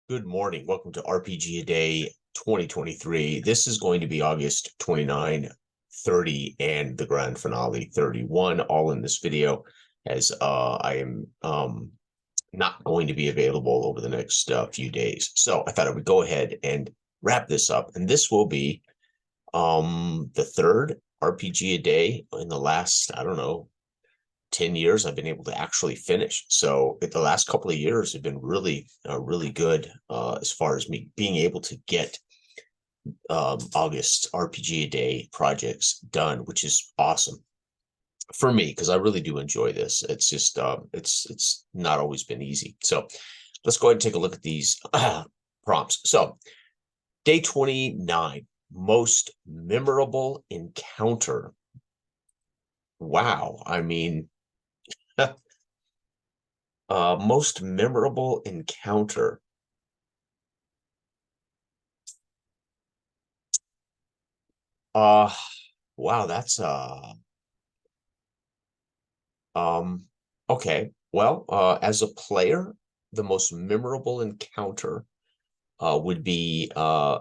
Good morning. Welcome to RPG A Day 2023. This is going to be August 29, 30, and the grand finale 31, all in this video, as I am not going to be available over the next few days. So I thought I would go ahead and wrap this up. And this will be the third RPG A Day in the last, I don't know, 10 years I've been able to actually finish. So the last couple of years have been really good as far as me being able to get August RPG A Day projects done, which is awesome for me because I really do enjoy this. It's just it's not always been easy. So let's go ahead and take a look at these prompts. So day 29, most memorable encounter. Wow. I mean, most memorable encounter. Uh, wow, that's um okay. Well, as a player, the most memorable encounter would be a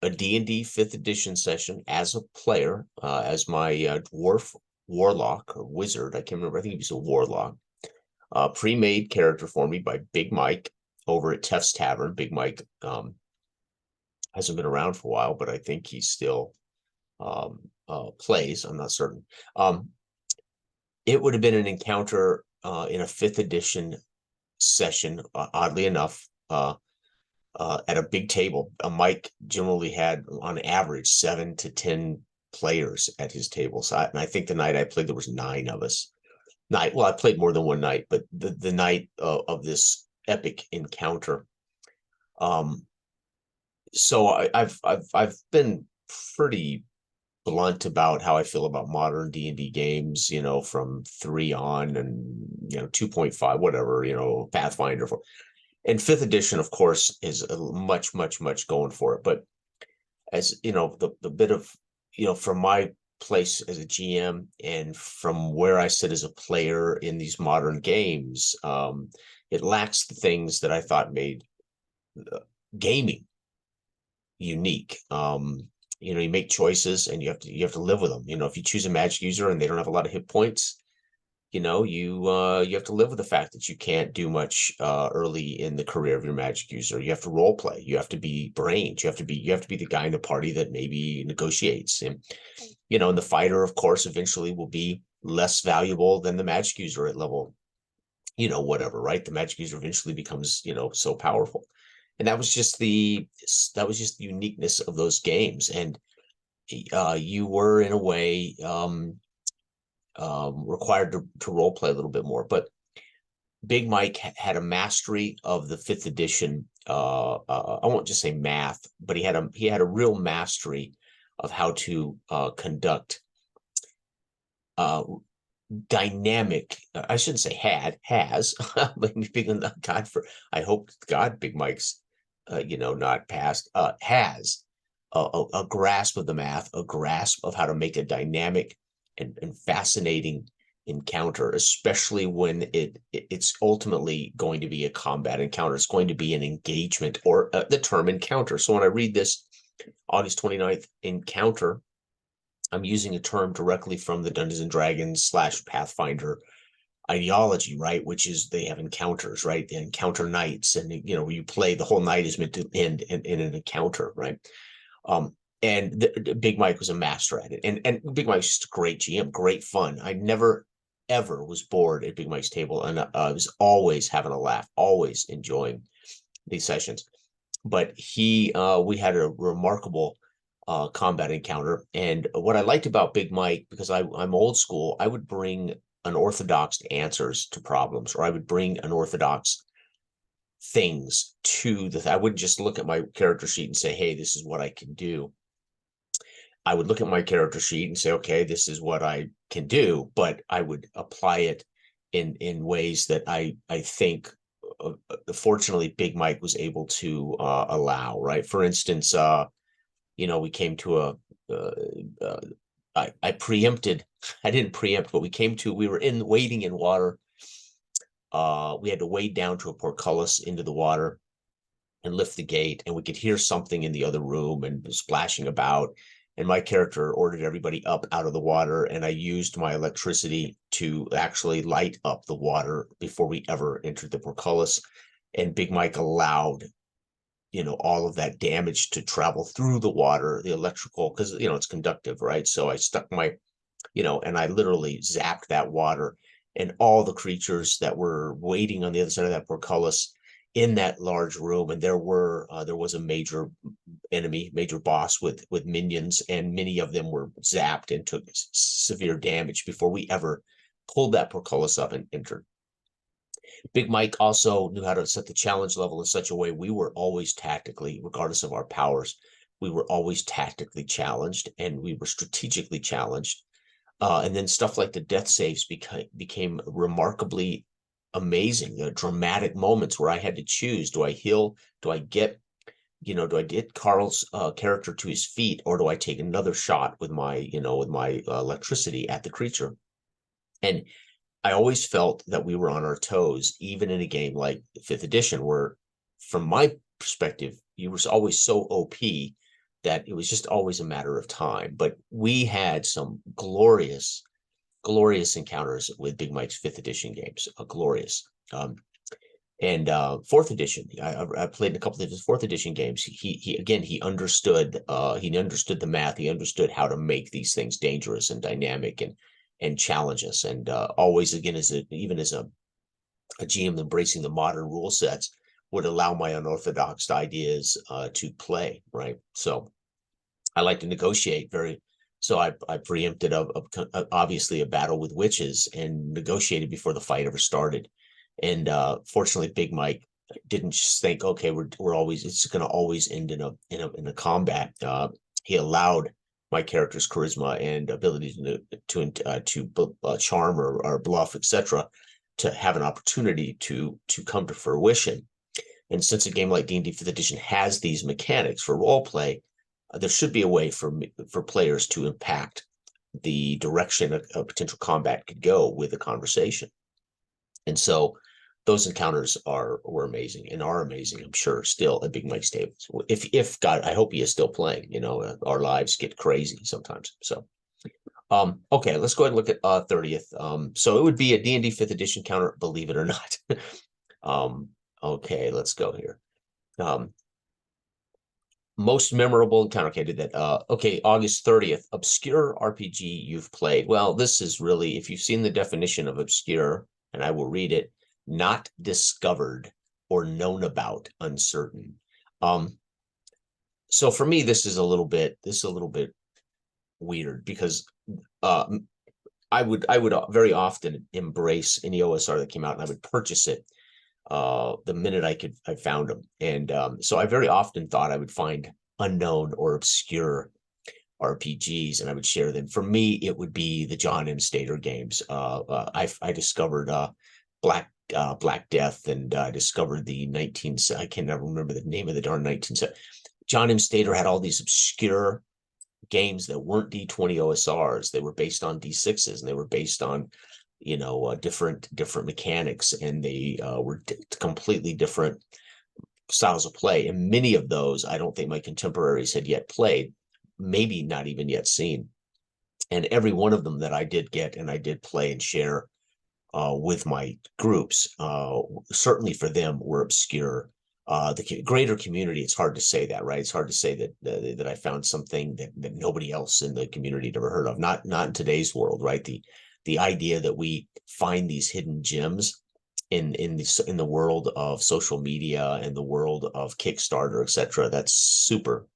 D&D 5th edition session as a player, as my dwarf warlock or wizard. I can't remember. I think he was a warlock. Pre-made character for me by Big Mike over at Teff's Tavern. Big Mike hasn't been around for a while, but I think he's still plays. I'm not certain. It would have been an encounter in a 5th edition session, oddly enough, at a big table. Mike generally had, on average, 7 to 10 players at his table. So and I think the night I played, there was 9 of us. Well, I played more than one night, but the night of this epic encounter. So I've been pretty blunt about how I feel about modern D&D games, from 3 on and, 2.5, whatever, Pathfinder. And 5th edition, of course, is much going for it. But as, the bit of, from my place as a GM and from where I sit as a player in these modern games, it lacks the things that I thought made gaming unique. You make choices and you have to live with them. If you choose a magic user and they don't have a lot of hit points, you have to live with the fact that you can't do much early in the career of your magic user. You have to role play. You have to be brains. You have to be the guy in the party that maybe negotiates. And and the fighter, of course, eventually will be less valuable than the magic user at level, whatever, right? The magic user eventually becomes, so powerful. And that was just the uniqueness of those games. And you were in a way required to role play a little bit more. But Big Mike had a mastery of the 5th edition. I won't just say math, but he had a real mastery of how to conduct dynamic. I shouldn't say has. God for. I hope God Big Mike's not past, has a grasp of the math, a grasp of how to make a dynamic and fascinating encounter, especially when it's ultimately going to be a combat encounter. It's going to be an engagement, or the term encounter. So when I read this August 29th encounter, I'm using a term directly from the Dungeons and Dragons / Pathfinder ideology, right? Which is they have encounters, right? The encounter nights, and you play, the whole night is meant to end in an encounter, right? And Big Mike was a master at it, and Big Mike's just a great GM, great fun. I never ever was bored at Big Mike's table, and I was always having a laugh, always enjoying these sessions. But we had a remarkable combat encounter, and what I liked about Big Mike, because I'm old school, I would bring unorthodox answers to problems, or I would bring unorthodox things to I wouldn't just look at my character sheet and say, hey, this is what I can do. I would look at my character sheet and say, okay, this is what I can do, but I would apply it in ways that I think, fortunately, Big Mike was able to allow. Right, for instance, we came to I preempted. I didn't preempt, but we were wading in water. We had to wade down to a portcullis into the water. and lift the gate, and we could hear something in the other room and splashing about. And my character ordered everybody up out of the water, and I used my electricity to actually light up the water before we ever entered the portcullis. And Big Mike allowed, all of that damage to travel through the water, the electrical, because it's conductive, right? So I stuck my, and I literally zapped that water, and all the creatures that were waiting on the other side of that portcullis in that large room, and there was a major enemy, major boss with minions, and many of them were zapped and took severe damage before we ever pulled that portcullis up and entered. Big Mike also knew how to set the challenge level in such a way we were always tactically, regardless of our powers, we were always tactically challenged, and we were strategically challenged. And then stuff like the death saves became remarkably amazing. The dramatic moments where I had to choose: do I heal? Do I get Carl's character to his feet, or do I take another shot with my electricity at the creature? And I always felt that we were on our toes, even in a game like 5th edition, where, from my perspective, you were always so OP that it was just always a matter of time. But we had some glorious, glorious encounters with Big Mike's 5th edition games, glorious. And 4th edition, I played in a couple of his 4th edition games. He understood the math. He understood how to make these things dangerous and dynamic and challenge us. And always, again, even as a GM, embracing the modern rule sets would allow my unorthodox ideas to play, right? So I like to negotiate so I preempted obviously a battle with witches and negotiated before the fight ever started. And fortunately, Big Mike didn't just think, okay, it's going to always end in a combat. He allowed my character's charisma and ability to charm or bluff, etc., to have an opportunity to come to fruition. And since a game like D&D 5th edition has these mechanics for role play, there should be a way for players to impact the direction a potential combat could go with a conversation. And so those encounters were amazing and are amazing, I'm sure, still at Big Mike's tables. If God, I hope he is still playing. Our lives get crazy sometimes. So, okay, let's go ahead and look at 30th. So it would be a D&D 5th edition counter, believe it or not. Okay, let's go here. Most memorable encounter. Okay, I did that. Okay, August 30th, obscure RPG you've played. Well, this is really, if you've seen the definition of obscure, and I will read it: not discovered or known about, uncertain. So for me, this is a little bit weird, because I would very often embrace any OSR that came out, and I would purchase it the minute I found them. And so I very often thought I would find unknown or obscure RPGs, and I would share them. For me, it would be the John M. Stater games. I discovered Black Death, and I discovered I can never remember the name of the darn 1970. John M. Stater had all these obscure games that weren't D20 OSRs. They were based on D6s, and they were based on different mechanics, and they were completely different styles of play. And many of those I don't think my contemporaries had yet played, maybe not even yet seen. And every one of them that I did get and I did play and share with my groups, certainly for them, were obscure. The greater community, it's hard to say that, right? It's hard to say that I found something that nobody else in the community had ever heard of. Not in today's world, right? The idea that we find these hidden gems in the world of social media and the world of Kickstarter, etc., that's super,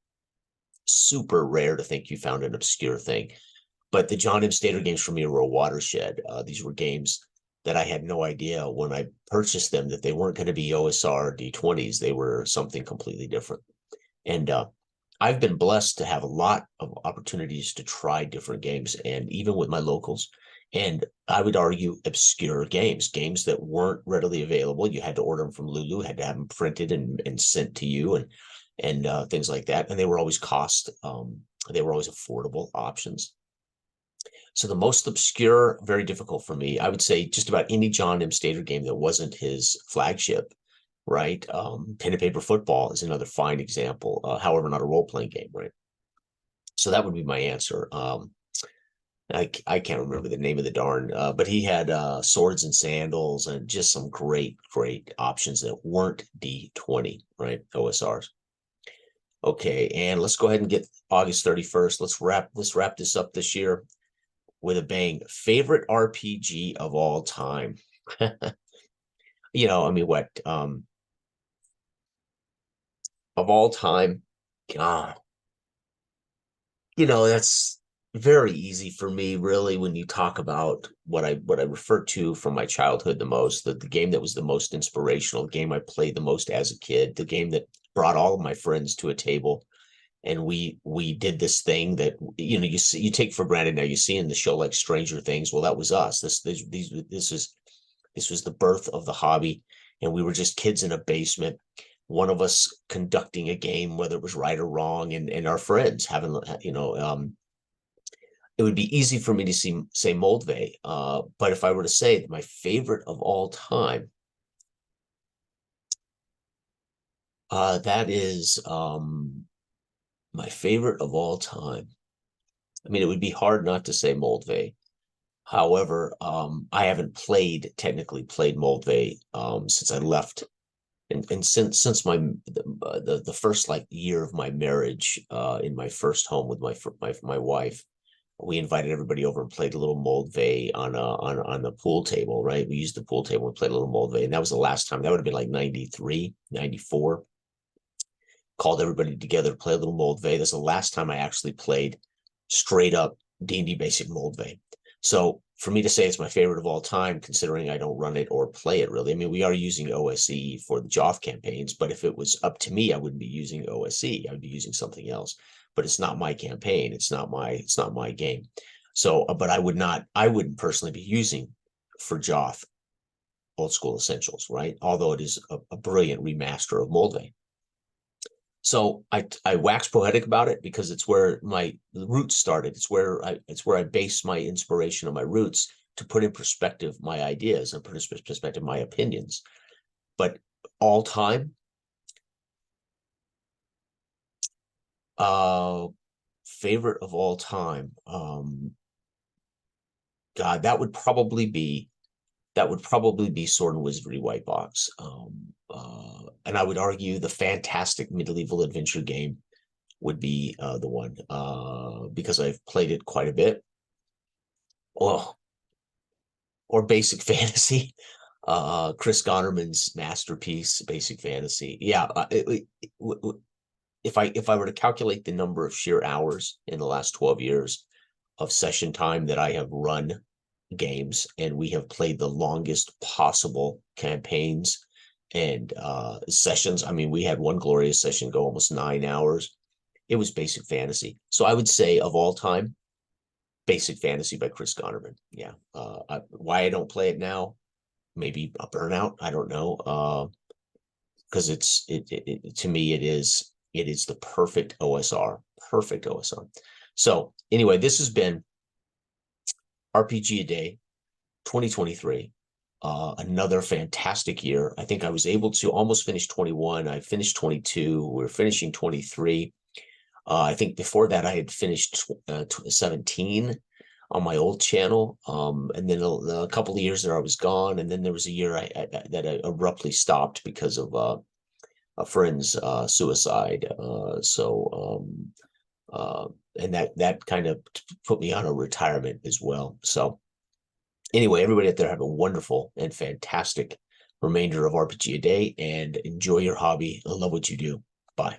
super rare to think you found an obscure thing. But the John M. Stater games for me were a watershed. These were games that I had no idea when I purchased them that they weren't going to be OSR D20s. They were something completely different. And I've been blessed to have a lot of opportunities to try different games, and even with my locals. And I would argue obscure games that weren't readily available. You had to order them from Lulu, had to have them printed and sent to you, and things like that. And they were always they were always affordable options. So the most obscure, very difficult for me, I would say just about any John M. Stater game that wasn't his flagship right? Pen and paper football is another fine example. However, not a role-playing game, right? So that would be my answer. I can't remember the name of the darn, but he had swords and sandals and just some great, great options that weren't D20, right? OSRs. Okay, and let's go ahead and get August 31st. Let's wrap this up this year with a bang. Favorite RPG of all time. I mean, what of all time? God, that's very easy for me, really, when you talk about what I refer to from my childhood the most, the game that was the most inspirational, game I played the most as a kid, the game that brought all of my friends to a table, and we did this thing that you take for granted now. You see in the show like Stranger Things. Well, that was us. This was the birth of the hobby, and we were just kids in a basement, one of us conducting a game, whether it was right or wrong, and our friends having, it would be easy for me to say Moldvay. But if I were to say that my favorite of all time, that is my favorite of all time. I mean, it would be hard not to say Moldvay. However, I haven't technically played Moldvay since I left, and since the first like year of my marriage, in my first home with my wife, we invited everybody over and played a little Moldvay on the pool table, right? We used the pool table and played a little Moldvay, and that was the last time. That would have been like 93, 94. Called everybody together to play a little Moldvay. That's the last time I actually played straight up D&D basic Moldvay. So for me to say it's my favorite of all time, considering I don't run it or play it really, I mean, we are using OSE for the JOF campaigns, but if it was up to me, I wouldn't be using OSE. I would be using something else. But it's not my campaign. It's not my game. So, but I wouldn't personally be using for JOF Old School Essentials, right? Although it is a brilliant remaster of Moldvay. So I wax poetic about it because it's where my roots started. It's where I base my inspiration on my roots to put in perspective my ideas and put in perspective my opinions. But all time, favorite of all time, God, that would probably be Sword and Wizardry White Box. And I would argue the fantastic medieval adventure game would be the one, because I've played it quite a bit. Oh, or Basic Fantasy, Chris Gonnerman's masterpiece, Basic Fantasy. Yeah, if I were to calculate the number of sheer hours in the last 12 years of session time that I have run games, and we have played the longest possible campaigns and sessions. I mean, we had one glorious session go almost 9 hours. It was Basic Fantasy. So I would say of all time, Basic Fantasy by Chris Gonnerman. Yeah. Why I don't play it now? Maybe a burnout. I don't know. Because to me it is the perfect OSR. Perfect OSR. So anyway, this has been RPG a Day 2023. Another fantastic year. I think I was able to almost finish 21. I finished 22. We're finishing 23. I think before that I had finished 17 on my old channel. And then a couple of years there I was gone. And then there was a year that I abruptly stopped because of a friend's suicide. And that kind of put me on a retirement as well. So anyway, everybody out there have a wonderful and fantastic remainder of RPG a Day, and enjoy your hobby. I love what you do. Bye.